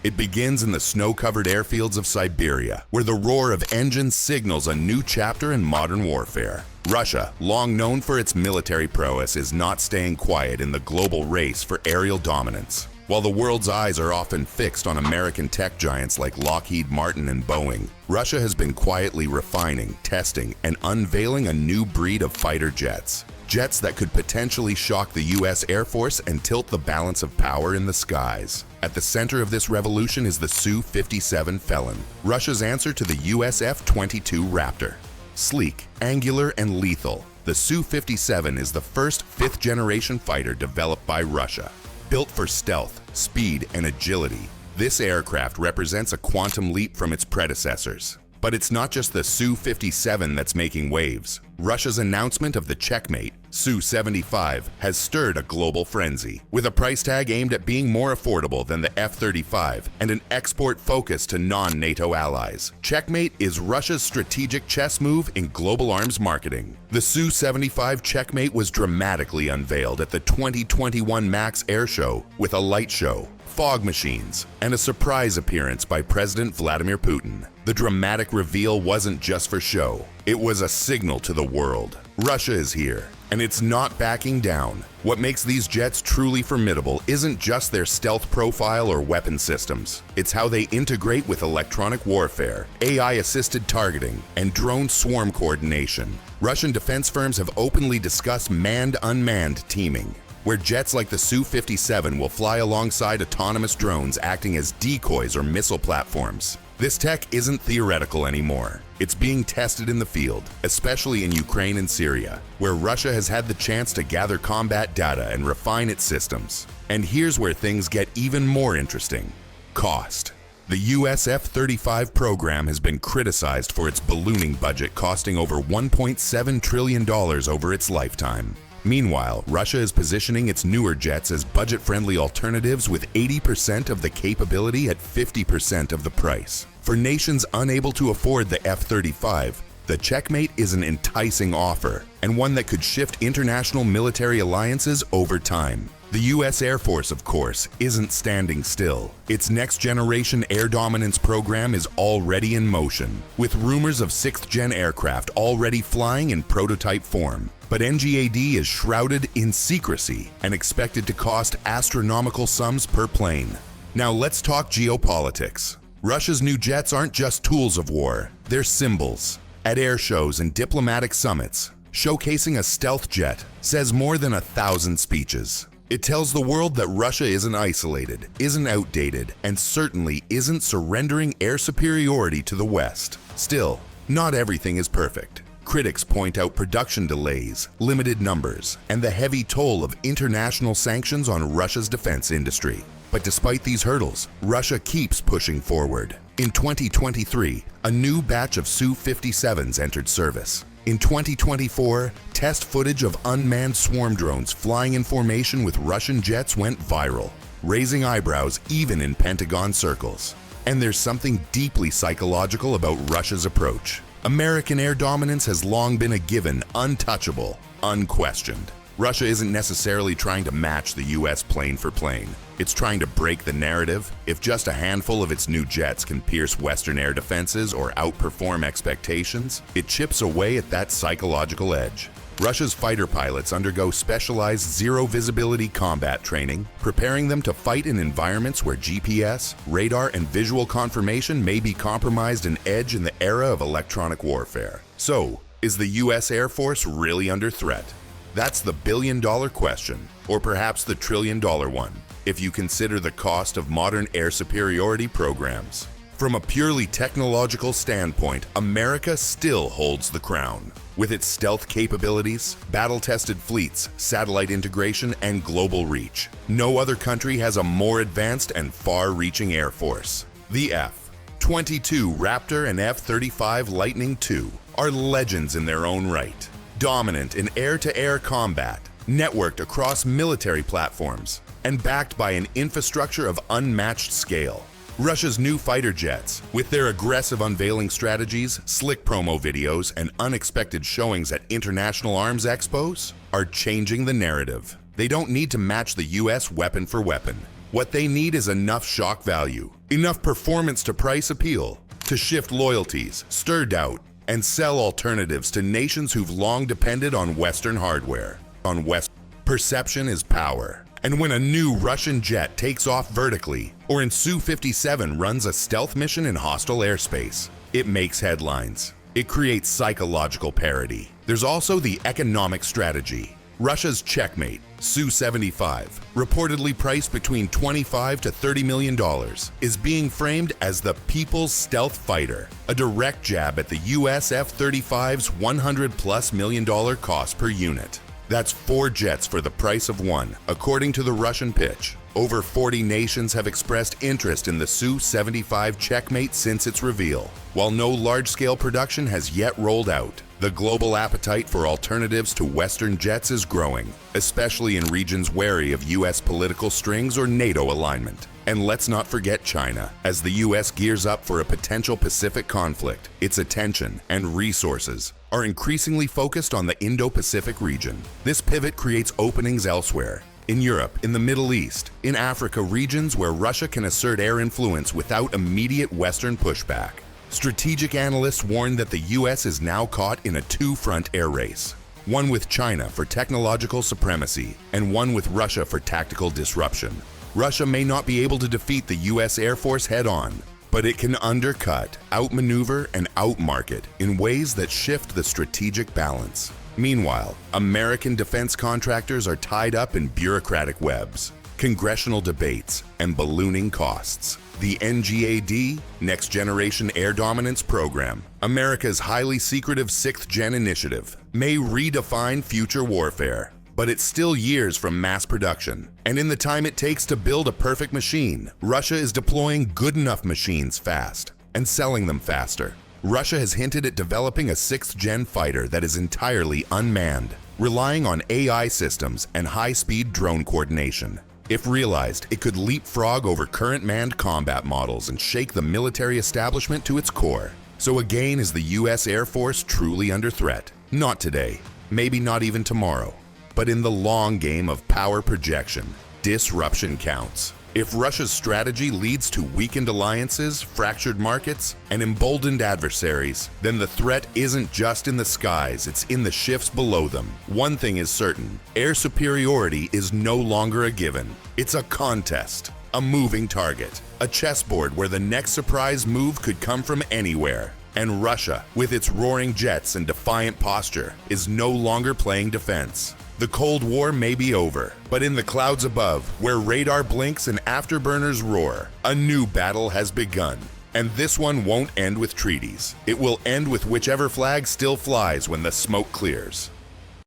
It begins in the snow-covered airfields of Siberia, where the roar of engines signals a new chapter in modern warfare. Russia, long known for its military prowess, is not staying quiet in the global race for aerial dominance. While the world's eyes are often fixed on American tech giants like Lockheed Martin and Boeing, Russia has been quietly refining, testing, and unveiling a new breed of fighter jets. Jets that could potentially shock the U.S. Air Force and tilt the balance of power in the skies. At the center of this revolution is the Su-57 Felon, Russia's answer to the U.S. F-22 Raptor. Sleek, angular, and lethal, the Su-57 is the first fifth-generation fighter developed by Russia. Built for stealth, speed, and agility, this aircraft represents a quantum leap from its predecessors. But it's not just the Su-57 that's making waves. Russia's announcement of the checkmate, Su-75, has stirred a global frenzy. With a price tag aimed at being more affordable than the F-35 and an export focus to non-NATO allies, checkmate is Russia's strategic chess move in global arms marketing. The Su-75 checkmate was dramatically unveiled at the 2021 MAX Air Show with a light show, fog machines, and a surprise appearance by President Vladimir Putin. The dramatic reveal wasn't just for show. It was a signal to the world. Russia is here, and it's not backing down. What makes these jets truly formidable isn't just their stealth profile or weapon systems. It's how they integrate with electronic warfare, AI-assisted targeting, and drone swarm coordination. Russian defense firms have openly discussed manned-unmanned teaming, where jets like the Su-57 will fly alongside autonomous drones acting as decoys or missile platforms. This tech isn't theoretical anymore. It's being tested in the field, especially in Ukraine and Syria, where Russia has had the chance to gather combat data and refine its systems. And here's where things get even more interesting: cost. The US F-35 program has been criticized for its ballooning budget, costing over $1.7 trillion over its lifetime. Meanwhile, Russia is positioning its newer jets as budget-friendly alternatives with 80% of the capability at 50% of the price. For nations unable to afford the F-35, the checkmate is an enticing offer, and one that could shift international military alliances over time. The U.S. Air Force, of course, isn't standing still. Its next-generation air dominance program is already in motion, with rumors of 6th-gen aircraft already flying in prototype form. But NGAD is shrouded in secrecy and expected to cost astronomical sums per plane. Now let's talk geopolitics. Russia's new jets aren't just tools of war, they're symbols. At air shows and diplomatic summits, showcasing a stealth jet says more than 1,000 speeches. It tells the world that Russia isn't isolated, isn't outdated, and certainly isn't surrendering air superiority to the West. Still, not everything is perfect. Critics point out production delays, limited numbers, and the heavy toll of international sanctions on Russia's defense industry. But despite these hurdles, Russia keeps pushing forward. In 2023, a new batch of Su-57s entered service. In 2024, test footage of unmanned swarm drones flying in formation with Russian jets went viral, raising eyebrows even in Pentagon circles. And there's something deeply psychological about Russia's approach. American air dominance has long been a given, untouchable, unquestioned. Russia isn't necessarily trying to match the US plane for plane. It's trying to break the narrative. If just a handful of its new jets can pierce Western air defenses or outperform expectations, it chips away at that psychological edge. Russia's fighter pilots undergo specialized zero-visibility combat training, preparing them to fight in environments where GPS, radar, and visual confirmation may be compromised, an edge in the era of electronic warfare. So, is the US Air Force really under threat? That's the billion-dollar question, or perhaps the trillion-dollar one, if you consider the cost of modern air superiority programs. From a purely technological standpoint, America still holds the crown. With its stealth capabilities, battle-tested fleets, satellite integration, and global reach, no other country has a more advanced and far-reaching air force. The F-22 Raptor and F-35 Lightning II are legends in their own right. Dominant in air-to-air combat, networked across military platforms, and backed by an infrastructure of unmatched scale. Russia's new fighter jets, with their aggressive unveiling strategies, slick promo videos, and unexpected showings at international arms expos, are changing the narrative. They don't need to match the US weapon for weapon. What they need is enough shock value, Enough performance to price appeal, to shift loyalties, stir doubt, and sell alternatives to nations who've long depended on Western hardware. Perception is power. And when a new Russian jet takes off vertically, or in Su-57 runs a stealth mission in hostile airspace, it makes headlines. It creates psychological parity. There's also the economic strategy. Russia's checkmate, Su-75, reportedly priced between $25 to $30 million, is being framed as the people's stealth fighter, a direct jab at the US F-35's $100+ million cost per unit. That's 4 jets for the price of 1, according to the Russian pitch. Over 40 nations have expressed interest in the Su-75 checkmate since its reveal. While no large-scale production has yet rolled out, the global appetite for alternatives to Western jets is growing, especially in regions wary of US political strings or NATO alignment. And let's not forget China. As the US gears up for a potential Pacific conflict, its attention and resources are increasingly focused on the Indo-Pacific region. This pivot creates openings elsewhere. In Europe, in the Middle East, in Africa, regions where Russia can assert air influence without immediate Western pushback. Strategic analysts warn that the US is now caught in a two-front air race. One with China for technological supremacy, and one with Russia for tactical disruption. Russia may not be able to defeat the US Air Force head-on, but it can undercut, outmaneuver, and outmarket in ways that shift the strategic balance. Meanwhile, American defense contractors are tied up in bureaucratic webs, congressional debates, and ballooning costs. The NGAD, Next Generation Air Dominance Program, America's highly secretive 6th-gen initiative, may redefine future warfare. But it's still years from mass production. And in the time it takes to build a perfect machine, Russia is deploying good enough machines fast and selling them faster. Russia has hinted at developing a 6th-gen fighter that is entirely unmanned, relying on AI systems and high-speed drone coordination. If realized, it could leapfrog over current manned combat models and shake the military establishment to its core. So again, is the US Air Force truly under threat? Not today, maybe not even tomorrow. But in the long game of power projection, disruption counts. If Russia's strategy leads to weakened alliances, fractured markets, and emboldened adversaries, then the threat isn't just in the skies, it's in the shifts below them. One thing is certain, air superiority is no longer a given. It's a contest, a moving target, a chessboard where the next surprise move could come from anywhere. And Russia, with its roaring jets and defiant posture, is no longer playing defense. The Cold War may be over, but in the clouds above, where radar blinks and afterburners roar, a new battle has begun. And this one won't end with treaties. It will end with whichever flag still flies when the smoke clears.